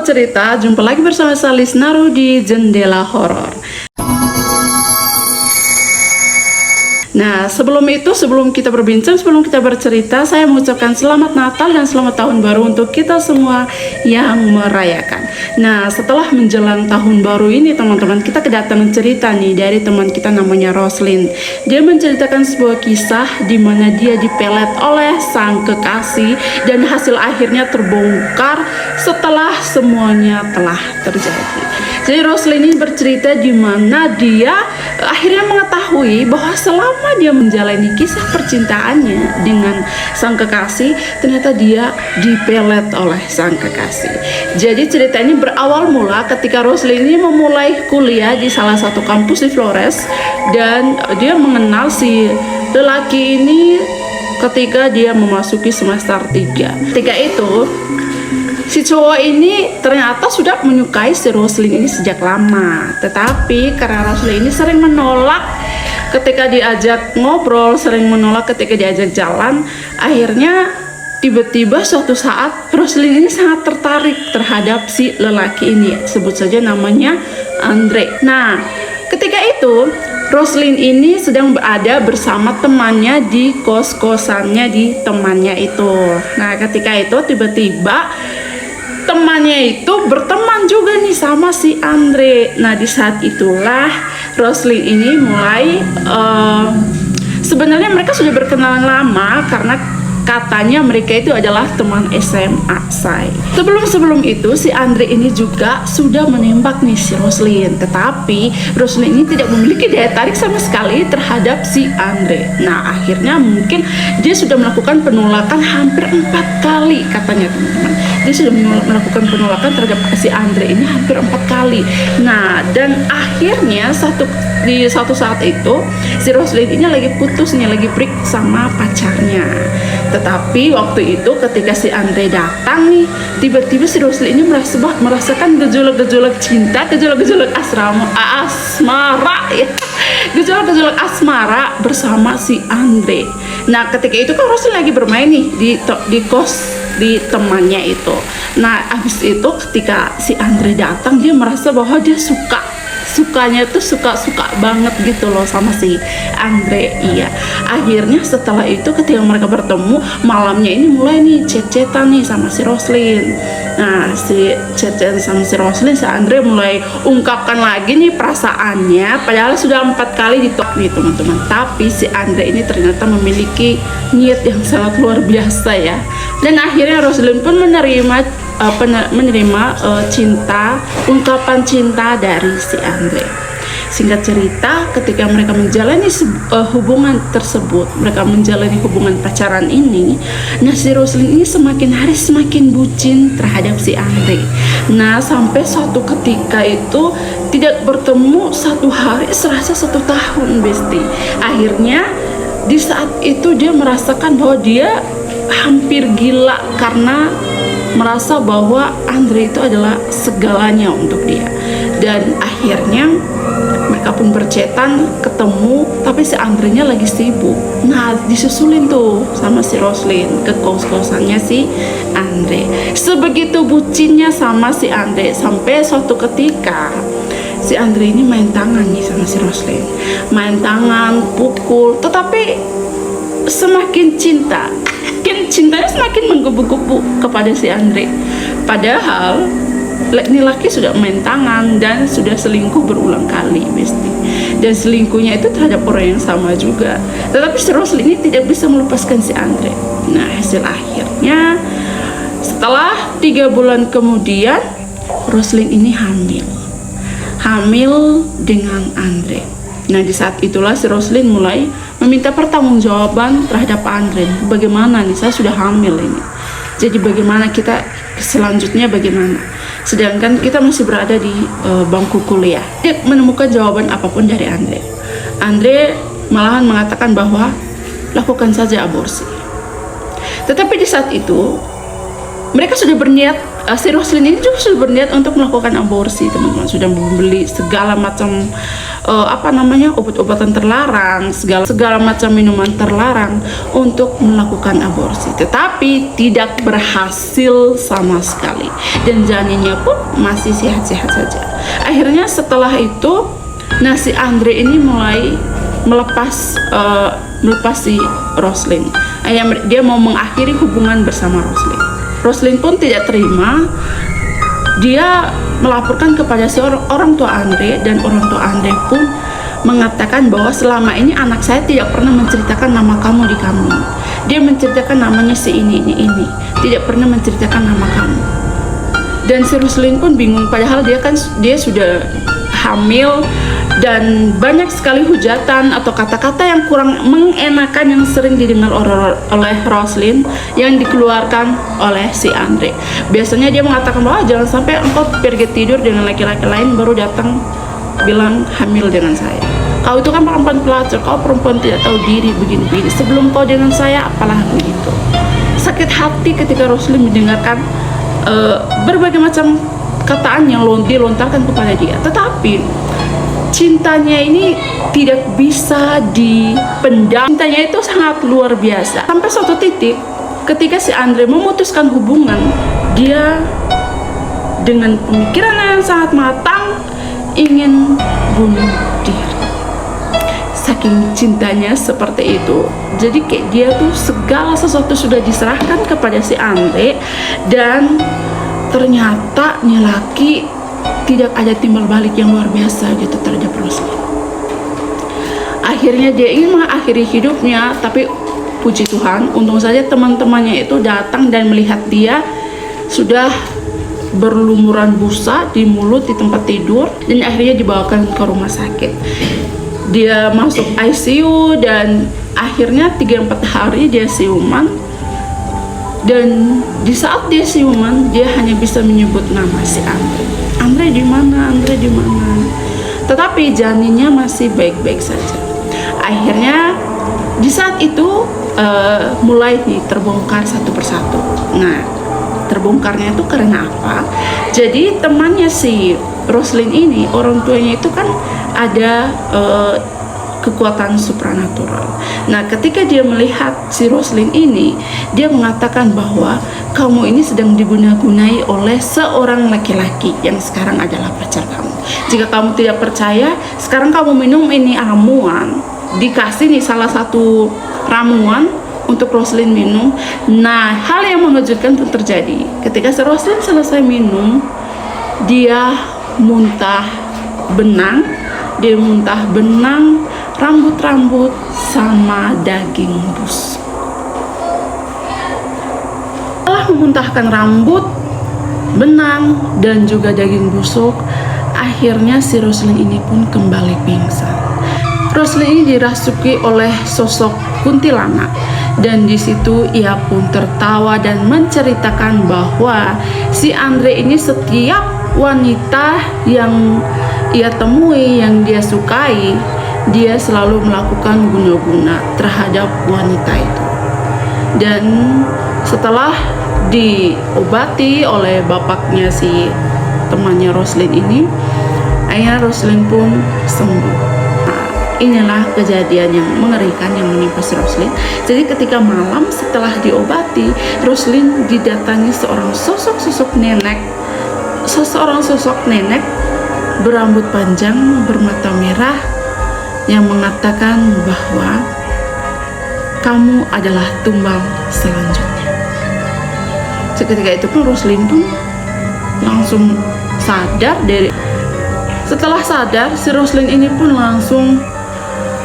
Sobat Cerita, jumpa lagi bersama saya Lisnaru di Jendela Horor. Nah, sebelum kita berbincang, sebelum kita bercerita, saya mengucapkan selamat Natal dan selamat tahun baru untuk kita semua yang merayakan. Nah, setelah menjelang tahun baru ini, teman-teman, kita kedatangan cerita nih dari teman kita namanya Roslyn. Dia menceritakan sebuah kisah di mana dia dipelet oleh sang kekasih dan hasil akhirnya terbongkar setelah semuanya telah terjadi. Jadi Roslyn ini bercerita di mana dia akhirnya mengetahui bahwa selama dia menjalani kisah percintaannya dengan sang kekasih, ternyata dia dipelet oleh sang kekasih. Jadi cerita ini berawal mula ketika Roslyn ini memulai kuliah di salah satu kampus di Flores, dan dia mengenal si lelaki ini ketika dia memasuki semester 3. Ketika itu si cowok ini ternyata sudah menyukai si Roslyn ini sejak lama, tetapi karena Roslyn ini sering menolak ketika diajak ngobrol, sering menolak ketika diajak jalan, akhirnya tiba-tiba suatu saat Roslyn ini sangat tertarik terhadap si lelaki ini, sebut saja namanya Andre. Nah, ketika itu Roslyn ini sedang berada bersama temannya di kos-kosannya di temannya itu. Nah, ketika itu tiba-tiba temannya itu berteman juga nih sama si Andre. Nah, di saat itulah Roslyn ini mulai sebenarnya mereka sudah berkenalan lama karena katanya mereka itu adalah teman SMA saya. Sebelum itu si Andre ini juga sudah menembak nih si Roslyn, tetapi Roslyn ini tidak memiliki daya tarik sama sekali terhadap si Andre. Nah, akhirnya mungkin dia sudah melakukan penolakan hampir 4 kali katanya, teman-teman. Dia sudah melakukan penolakan terhadap si Andre ini hampir 4 kali. Nah, dan akhirnya di satu saat itu si Roslyn ini lagi putus nih, lagi break sama pacarnya. Tetapi waktu itu ketika si Andre datang nih, tiba-tiba si Roslyn ini merasakan gejolak-gejolak cinta, gejolak-gejolak asmara ya. Gejolak-gejolak asmara bersama si Andre. Nah, ketika itu kan Roslyn lagi bermain nih di kos di temannya itu. Nah, habis itu ketika si Andre datang, dia merasa bahwa dia sukanya tuh suka banget gitu loh sama si Andre. Iya, akhirnya setelah itu ketika mereka bertemu malamnya ini mulai nih chat-chatan nih sama si Roslyn. Nah, si chat-chatan sama si Roslyn, si Andre mulai ungkapkan lagi nih perasaannya, padahal sudah 4 kali ditok nih teman-teman. Tapi si Andre ini ternyata memiliki niat yang sangat luar biasa ya, dan akhirnya Roslyn pun menerima ungkapan cinta dari si Andre. Singkat cerita, ketika mereka menjalani hubungan tersebut, mereka menjalani hubungan pacaran ini, nah si Roslyn ini semakin hari semakin bucin terhadap si Andre. Nah, sampai suatu ketika itu tidak bertemu 1 hari serasa 1 tahun, besti. Akhirnya di saat itu dia merasakan bahwa dia hampir gila karena merasa bahwa Andre itu adalah segalanya untuk dia. Dan akhirnya mereka pun berchatan, ketemu, tapi si Andre-nya lagi sibuk. Nah, disusulin tuh sama si Roslyn ke kos-kosannya si Andre. Sebegitu bucinnya sama si Andre, sampai suatu ketika si Andre ini main tangan nih sama si Roslyn. Main tangan, pukul, tetapi semakin cintanya semakin menggebu-gebu kepada si Andre. Padahal ini laki sudah main tangan dan sudah selingkuh berulang kali, besti. Dan selingkuhnya itu terhadap orang yang sama juga. Tetapi si Roslyn ini tidak bisa melepaskan si Andre. Nah, hasil akhirnya setelah 3 bulan kemudian Roslyn ini hamil dengan Andre. Nah, di saat itulah si Roslyn mulai meminta pertanggungjawaban terhadap Andre. Bagaimana nih, saya sudah hamil ini. Jadi bagaimana kita selanjutnya bagaimana? Sedangkan kita masih berada di bangku kuliah. Dia menemukan jawaban apapun dari Andre. Andre malahan mengatakan bahwa lakukan saja aborsi. Tetapi di saat itu mereka sudah berniat Si Roslin ini juga sudah berniat untuk melakukan aborsi, teman-teman. Sudah membeli segala macam obat-obatan terlarang, segala macam minuman terlarang untuk melakukan aborsi, tetapi tidak berhasil sama sekali, dan janinnya pun masih sehat-sehat saja. Akhirnya setelah itu, si Andre ini mulai melepas si Roslin. Dia mau mengakhiri hubungan bersama Roslin. Roslin pun tidak terima. Dia melaporkan kepada orang tua Andre, dan orang tua Andre pun mengatakan bahwa selama ini anak saya tidak pernah menceritakan nama kamu di kanun. Dia menceritakan namanya si ini, tidak pernah menceritakan nama kamu. Dan si Roslin pun bingung, padahal dia sudah hamil, dan banyak sekali hujatan atau kata-kata yang kurang mengenakan yang sering didengar oleh Roslin yang dikeluarkan oleh si Andre. Biasanya dia mengatakan bahwa jangan sampai engkau pergi tidur dengan laki-laki lain baru datang bilang hamil dengan saya. Kau itu kan perempuan pelacur, kau perempuan tidak tahu diri, begini-begini. Sebelum kau dengan saya, apalah begitu. Sakit hati ketika Roslin mendengarkan berbagai macam kataan yang dilontarkan kepada dia. Tetapi cintanya ini tidak bisa dipendam. Cintanya itu sangat luar biasa. Sampai suatu titik ketika si Andre memutuskan hubungan, dia dengan pemikiran yang sangat matang ingin bunuh diri. Saking cintanya seperti itu. Jadi kayak dia tuh segala sesuatu sudah diserahkan kepada si Andre, dan ternyata nih laki tidak ada timbal balik yang luar biasa gitu terhadap Roslin. Akhirnya dia ingin mengakhiri hidupnya, tapi puji Tuhan, untung saja teman-temannya itu datang dan melihat dia sudah berlumuran busa di mulut, di tempat tidur, dan akhirnya dibawakan ke rumah sakit. Dia masuk ICU, dan akhirnya 3-4 hari dia siuman. Dan di saat dia siuman, dia hanya bisa menyebut nama si Andre. Andre di mana? Andre di mana? Tetapi janinnya masih baik-baik saja. Akhirnya di saat itu mulai terbongkar satu persatu. Nah, terbongkarnya itu karena apa? Jadi temannya si Roslin ini, orang tuanya itu kan ada kekuatan supranatural. Nah, ketika dia melihat si Roslin ini, dia mengatakan bahwa kamu ini sedang diguna-gunai oleh seorang laki-laki yang sekarang adalah pacar kamu. Jika kamu tidak percaya, sekarang kamu minum ini ramuan. Dikasih nih salah satu ramuan untuk Roslin minum. Nah, hal yang mengejutkan pun terjadi. Ketika si Roslin selesai minum, dia muntah benang, rambut-rambut sama daging busuk. Setelah memuntahkan rambut, benang, dan juga daging busuk, akhirnya si Roslin ini pun kembali pingsan. Roslin ini dirasuki oleh sosok kuntilanak, dan di situ ia pun tertawa dan menceritakan bahwa si Andre ini setiap wanita yang ia temui, yang dia sukai, dia selalu melakukan guna-guna terhadap wanita itu. Dan setelah diobati oleh bapaknya si temannya Roslin ini, akhirnya Roslin pun sembuh. Nah, inilah kejadian yang mengerikan yang menimpa si Roslin. Jadi ketika malam setelah diobati, Roslin didatangi seorang sosok nenek berambut panjang, bermata merah, yang mengatakan bahwa kamu adalah tumbal selanjutnya. Seketika itu pun Roslin pun langsung sadar. Setelah sadar, si Roslin ini pun langsung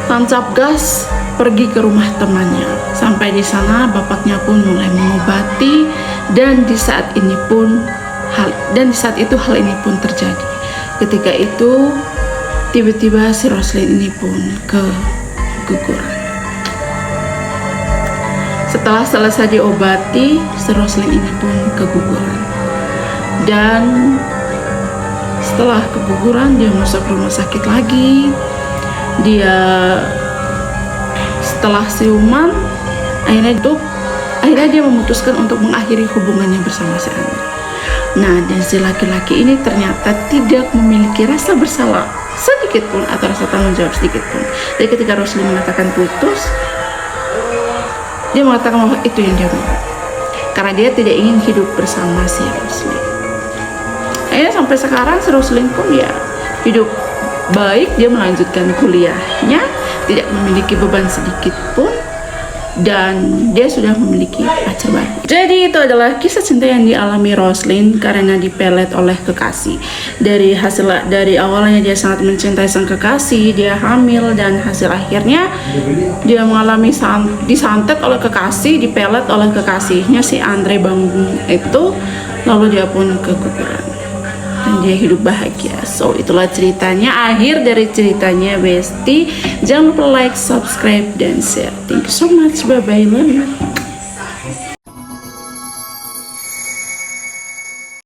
tancap gas pergi ke rumah temannya. Sampai di sana bapaknya pun mulai mengobati, dan di saat itu hal ini pun terjadi. Ketika itu tiba-tiba si Roslin ini pun keguguran. Setelah selesai diobati, si Roslin ini pun keguguran. Dan setelah keguguran, dia masuk rumah sakit lagi. Setelah siuman, akhirnya dia memutuskan untuk mengakhiri hubungannya bersama si Andre. Nah, dan si laki-laki ini ternyata tidak memiliki rasa bersalah sedikit pun atau rasa tanggung jawab sedikit pun. Jadi ketika Roslin mengatakan putus, dia mengatakan bahwa itu yang dia mau, karena dia tidak ingin hidup bersama si Roslin. Akhirnya sampai sekarang si Roslin pun ya hidup baik, dia melanjutkan kuliahnya, tidak memiliki beban sedikit pun, dan dia sudah memiliki pacar baru. Jadi itu adalah kisah cinta yang dialami Roslin karena dipelet oleh kekasih. Dari awalnya dia sangat mencintai sang kekasih, dia hamil, dan hasil akhirnya dia mengalami disantet oleh kekasih, dipelet oleh kekasihnya si Andre Banggung itu, lalu dia pun keguguran. Dan dia hidup bahagia. So itulah ceritanya, akhir dari ceritanya Besti. Jangan lupa like, subscribe, dan share. Thank you so much, bye bye, love you.